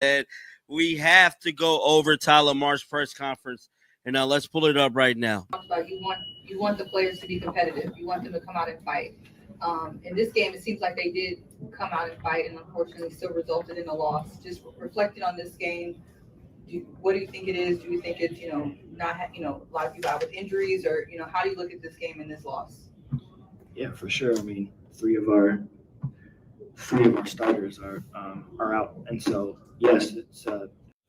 And we have to go over Tyler Marsh press conference. And now let's pull it up right now. About you want the players to be competitive. You want them to come out and fight. In this game, it seems like they did come out and fight, and unfortunately, still resulted in a loss. Just reflecting on this game, what do you think it is? Do you think it's not a lot of people out with injuries, or how do you look at this game and this loss? Yeah, for sure. I mean, three of our starters are out, and so yes, it's.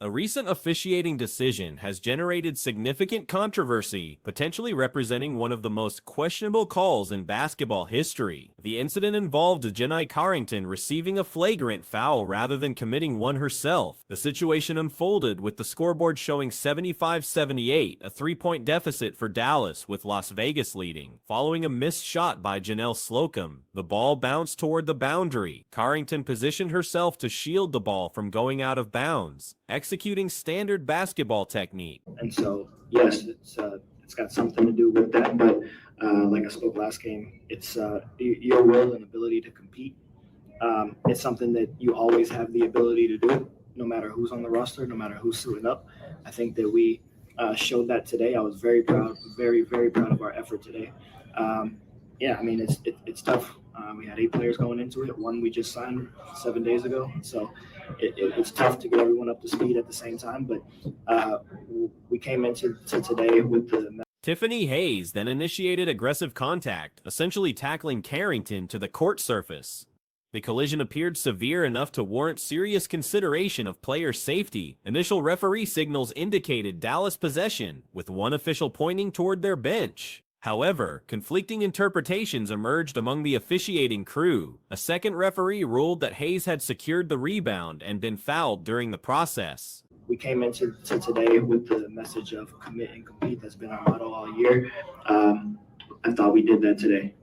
A recent officiating decision has generated significant controversy, potentially representing one of the most questionable calls in basketball history. The incident involved Jenai Carrington receiving a flagrant foul rather than committing one herself. The situation unfolded with the scoreboard showing 75-78, a three-point deficit for Dallas, with Las Vegas leading. Following a missed shot by Janelle Slocum, the ball bounced toward the boundary. Carrington positioned herself to shield the ball from going out of bounds, executing standard basketball technique. And so, yes, it's got something to do with that. But like I spoke last game, it's your will and ability to compete. It's something that you always have the ability to do, no matter who's on the roster, no matter who's suiting up. I think that we showed that today. I was very proud, very, very proud of our effort today. Yeah, I mean, it's tough. We had 8 players going into it. One we just signed 7 days ago. So it's tough to get everyone up to speed at the same time. But we came into today with the... Tiffany Hayes then initiated aggressive contact, essentially tackling Carrington to the court surface. The collision appeared severe enough to warrant serious consideration of player safety. Initial referee signals indicated Dallas possession, with one official pointing toward their bench. However, conflicting interpretations emerged among the officiating crew. A second referee ruled that Hayes had secured the rebound and been fouled during the process. We came into today with the message of commit and compete that's been our motto all year. I thought we did that today.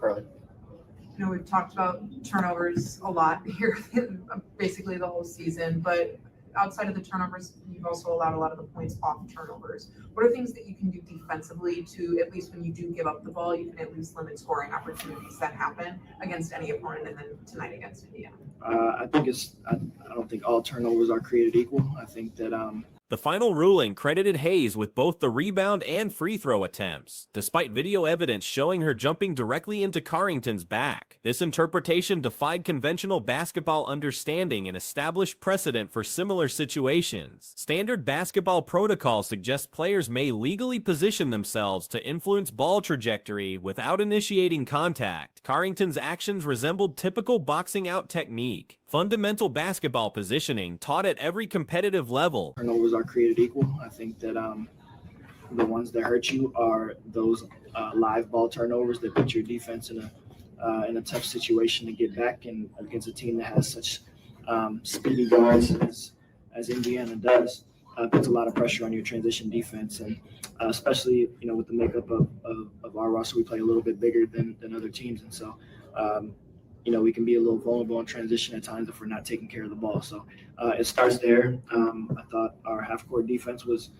Carly. We've talked about turnovers a lot here, basically the whole season, but outside of the turnovers, you've also allowed a lot of the points off turnovers. What are things that you can do defensively to, at least when you do give up the ball, you can at least limit scoring opportunities that happen against any opponent, and then tonight against Indiana? I don't think all turnovers are created equal. I think that The final ruling credited Hayes with both the rebound and free throw attempts, despite video evidence showing her jumping directly into Carrington's back. This interpretation defied conventional basketball understanding and established precedent for similar situations. Standard basketball protocol suggests players may legally position themselves to influence ball trajectory without initiating contact. Carrington's actions resembled typical boxing out technique, fundamental basketball positioning taught at every competitive level. Turnovers are created equal. I think that the ones that hurt you are those live ball turnovers that put your defense in a tough situation to get back, and against a team that has such speedy guards as Indiana does, puts a lot of pressure on your transition defense, and especially with the makeup of our roster, we play a little bit bigger than other teams, and so we can be a little vulnerable in transition at times if we're not taking care of the ball. So it starts there. I thought our half-court defense was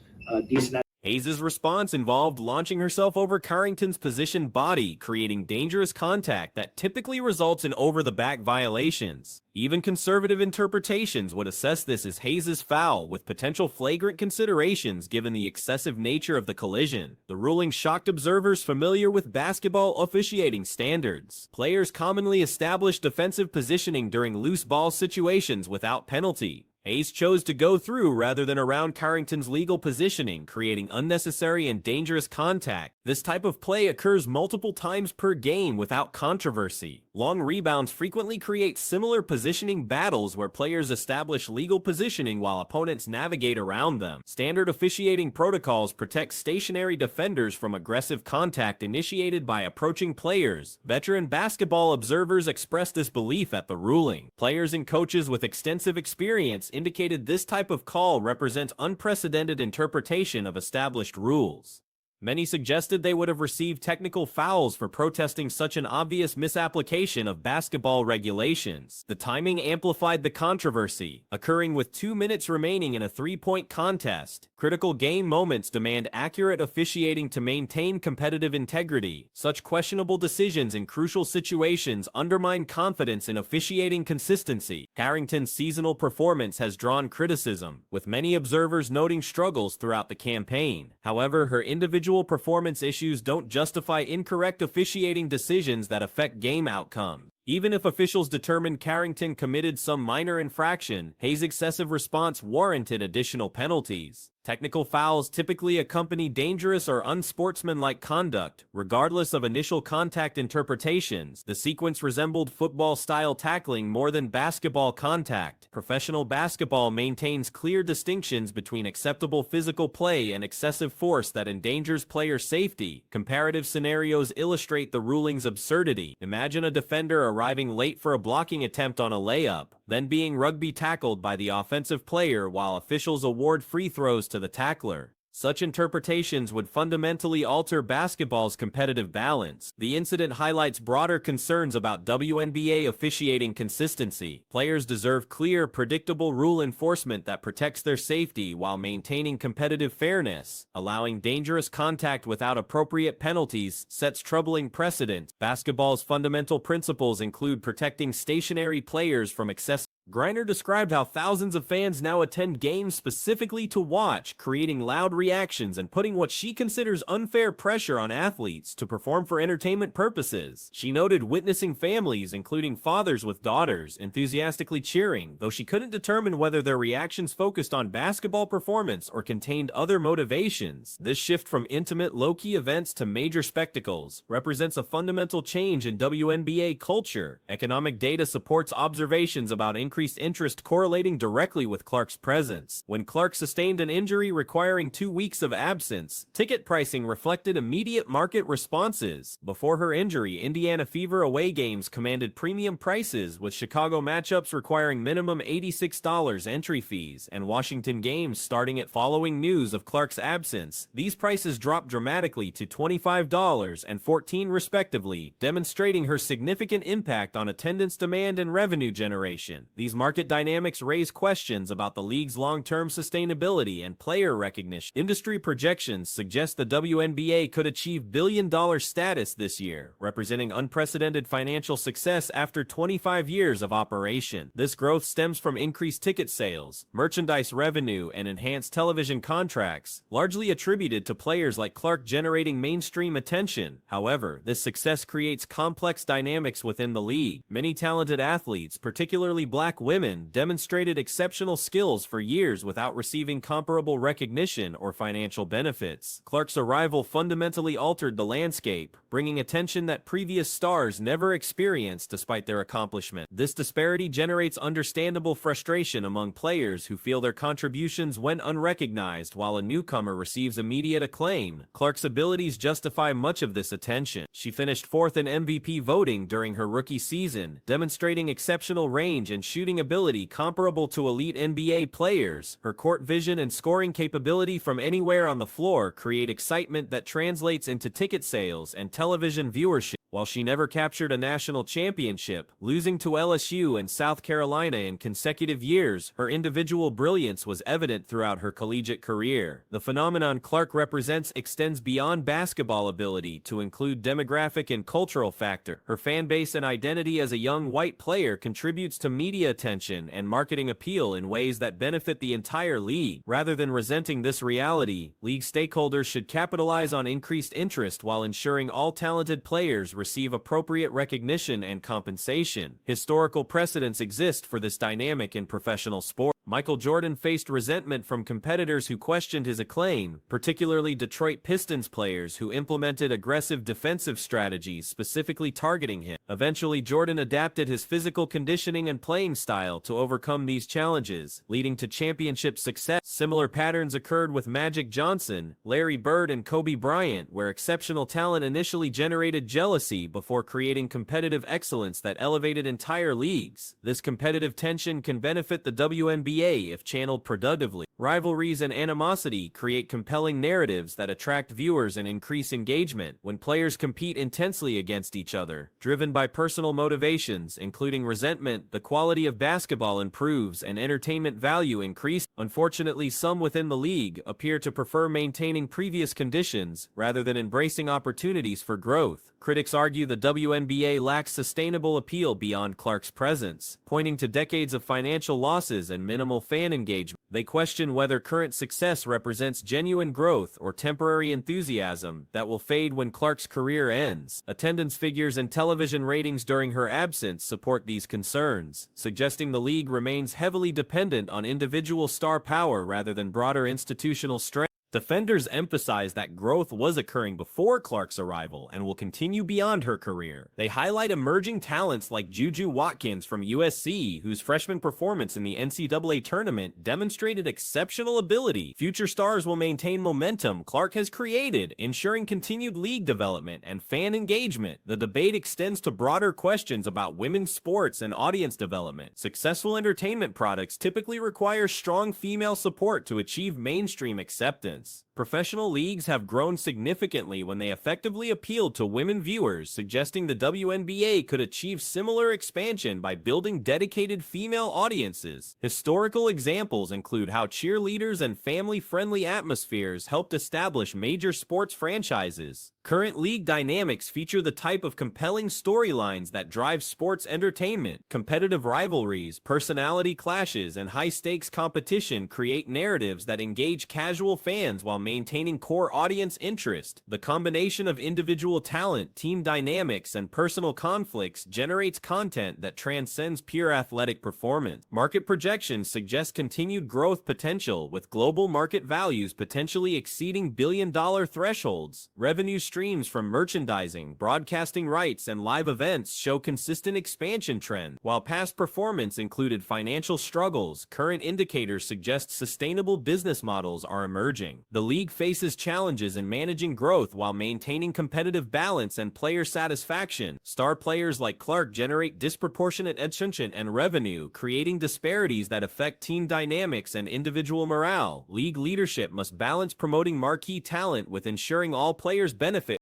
decent. Hayes' response involved launching herself over Carrington's positioned body, creating dangerous contact that typically results in over-the-back violations. Even conservative interpretations would assess this as Hayes' foul, with potential flagrant considerations given the excessive nature of the collision. The ruling shocked observers familiar with basketball officiating standards. Players commonly establish defensive positioning during loose ball situations without penalty. Hayes chose to go through rather than around Carrington's legal positioning, creating unnecessary and dangerous contact. This type of play occurs multiple times per game without controversy. Long rebounds frequently create similar positioning battles where players establish legal positioning while opponents navigate around them. Standard officiating protocols protect stationary defenders from aggressive contact initiated by approaching players. Veteran basketball observers expressed this belief at the ruling. Players and coaches with extensive experience indicated this type of call represents unprecedented interpretation of established rules. Many suggested they would have received technical fouls for protesting such an obvious misapplication of basketball regulations. The timing amplified the controversy, occurring with 2 minutes remaining in a three-point contest. Critical game moments demand accurate officiating to maintain competitive integrity. Such questionable decisions in crucial situations undermine confidence in officiating consistency. Carrington's seasonal performance has drawn criticism, with many observers noting struggles throughout the campaign. However, her individual performance issues don't justify incorrect officiating decisions that affect game outcomes. Even if officials determined Carrington committed some minor infraction, Hayes' excessive response warranted additional penalties. Technical fouls typically accompany dangerous or unsportsmanlike conduct, regardless of initial contact interpretations. The sequence resembled football-style tackling more than basketball contact. Professional basketball maintains clear distinctions between acceptable physical play and excessive force that endangers player safety. Comparative scenarios illustrate the ruling's absurdity. Imagine a defender arriving late for a blocking attempt on a layup, then being rugby tackled by the offensive player while officials award free throws to the tackler. Such interpretations would fundamentally alter basketball's competitive balance. The incident highlights broader concerns about WNBA officiating consistency. Players deserve clear, predictable rule enforcement that protects their safety while maintaining competitive fairness. Allowing dangerous contact without appropriate penalties sets troubling precedents. Basketball's fundamental principles include protecting stationary players from excessive. Griner described how thousands of fans now attend games specifically to watch, creating loud reactions and putting what she considers unfair pressure on athletes to perform for entertainment purposes. She noted witnessing families, including fathers with daughters, enthusiastically cheering, though she couldn't determine whether their reactions focused on basketball performance or contained other motivations. This shift from intimate, low-key events to major spectacles represents a fundamental change in WNBA culture. Economic data supports observations about increased interest correlating directly with Clark's presence. When Clark sustained an injury requiring 2 weeks of absence, ticket pricing reflected immediate market responses. Before her injury, Indiana Fever away games commanded premium prices, with Chicago matchups requiring minimum $86 entry fees, and Washington games starting at following news of Clark's absence. These prices dropped dramatically to $25 and $14 respectively, demonstrating her significant impact on attendance demand and revenue generation. These market dynamics raise questions about the league's long-term sustainability and player recognition. Industry projections suggest the WNBA could achieve billion-dollar status this year, representing unprecedented financial success after 25 years of operation. This growth stems from increased ticket sales, merchandise revenue, and enhanced television contracts, largely attributed to players like Clark generating mainstream attention. However, this success creates complex dynamics within the league. Many talented athletes, particularly black women, demonstrated exceptional skills for years without receiving comparable recognition or financial benefits. Clark's arrival fundamentally altered the landscape, bringing attention that previous stars never experienced despite their accomplishment. This disparity generates understandable frustration among players who feel their contributions went unrecognized while a newcomer receives immediate acclaim. Clark's abilities justify much of this attention. She finished fourth in MVP voting during her rookie season, demonstrating exceptional range and shooting ability comparable to elite NBA players. Her court vision and scoring capability from anywhere on the floor create excitement that translates into ticket sales and television viewership. While she never captured a national championship, losing to LSU and South Carolina in consecutive years, her individual brilliance was evident throughout her collegiate career. The phenomenon Clark represents extends beyond basketball ability to include demographic and cultural factor. Her fan base and identity as a young white player contributes to media attention and marketing appeal in ways that benefit the entire league. Rather than resenting this reality, league stakeholders should capitalize on increased interest while ensuring all talented players receive appropriate recognition and compensation. Historical precedents exist for this dynamic in professional sport. Michael Jordan faced resentment from competitors who questioned his acclaim, particularly Detroit Pistons players who implemented aggressive defensive strategies specifically targeting him. Eventually, Jordan adapted his physical conditioning and playing style to overcome these challenges, leading to championship success. Similar patterns occurred with Magic Johnson, Larry Bird, and Kobe Bryant, where exceptional talent initially generated jealousy before creating competitive excellence that elevated entire leagues. This competitive tension can benefit the WNBA WNBA if channeled productively. Rivalries and animosity create compelling narratives that attract viewers and increase engagement when players compete intensely against each other. Driven by personal motivations, including resentment, the quality of basketball improves and entertainment value increases. Unfortunately, some within the league appear to prefer maintaining previous conditions rather than embracing opportunities for growth. Critics argue the WNBA lacks sustainable appeal beyond Clark's presence, pointing to decades of financial losses and minimal fan engagement. They question whether current success represents genuine growth or temporary enthusiasm that will fade when Clark's career ends. Attendance figures and television ratings during her absence support these concerns, suggesting the league remains heavily dependent on individual star power rather than broader institutional strength. Defenders emphasize that growth was occurring before Clark's arrival and will continue beyond her career. They highlight emerging talents like Juju Watkins from USC, whose freshman performance in the NCAA tournament demonstrated exceptional ability. Future stars will maintain momentum Clark has created, ensuring continued league development and fan engagement. The debate extends to broader questions about women's sports and audience development. Successful entertainment products typically require strong female support to achieve mainstream acceptance. Professional leagues have grown significantly when they effectively appealed to women viewers, suggesting the WNBA could achieve similar expansion by building dedicated female audiences. Historical examples include how cheerleaders and family-friendly atmospheres helped establish major sports franchises. Current league dynamics feature the type of compelling storylines that drive sports entertainment. Competitive rivalries, personality clashes, and high-stakes competition create narratives that engage casual fans while maintaining core audience interest. The combination of individual talent, team dynamics, and personal conflicts generates content that transcends pure athletic performance. Market projections suggest continued growth potential, with global market values potentially exceeding billion-dollar thresholds. Revenue streams from merchandising, broadcasting rights, and live events show consistent expansion trends. While past performance included financial struggles, current indicators suggest sustainable business models are emerging. The league faces challenges in managing growth while maintaining competitive balance and player satisfaction. Star players like Clark generate disproportionate attention and revenue, creating disparities that affect team dynamics and individual morale. League leadership must balance promoting marquee talent with ensuring all players benefit